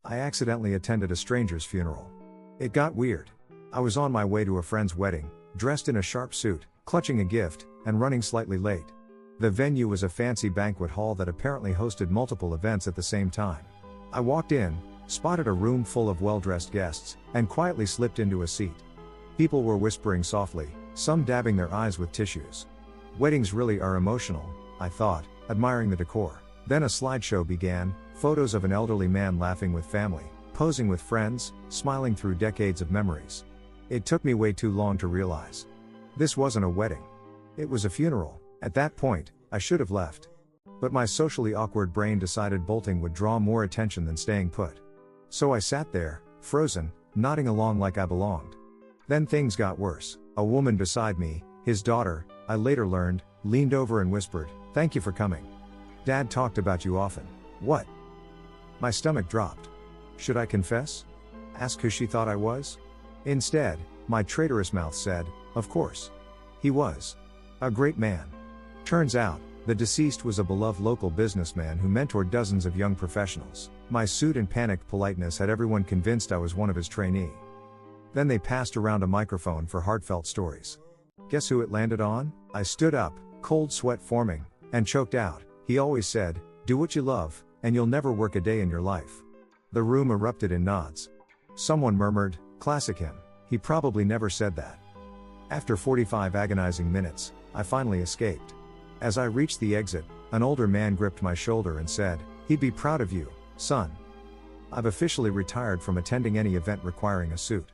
I accidentally attended a stranger's funeral. It got weird. I was on my way to a friend's wedding, dressed in a sharp suit, clutching a gift, and running slightly late. The venue was a fancy banquet hall that apparently hosted multiple events at the same time. I walked in, spotted a room full of well-dressed guests, and quietly slipped into a seat. People were whispering softly, some dabbing their eyes with tissues. Weddings really are emotional, I thought, admiring the decor. Then a slideshow began, photos of an elderly man laughing with family, posing with friends, smiling through decades of memories. It took me way too long to realize. This wasn't a wedding. It was a funeral. At that point, I should have left. But my socially awkward brain decided bolting would draw more attention than staying put. So I sat there, frozen, nodding along like I belonged. Then things got worse. A woman beside me, his daughter, I later learned, leaned over and whispered, "Thank you for coming. Dad talked about you often." What? My stomach dropped. Should I confess? Ask who she thought I was? Instead, my traitorous mouth said, "Of course. He was a great man." Turns out, the deceased was a beloved local businessman who mentored dozens of young professionals. My suit and panicked politeness had everyone convinced I was one of his trainees. Then they passed around a microphone for heartfelt stories. Guess who it landed on? I stood up, cold sweat forming, and choked out, "He always said, do what you love, and you'll never work a day in your life." The room erupted in nods. Someone murmured, "Classic him. He probably never said that." After 45 agonizing minutes, I finally escaped. As I reached the exit, an older man gripped my shoulder and said, "He'd be proud of you, son." I've officially retired from attending any event requiring a suit.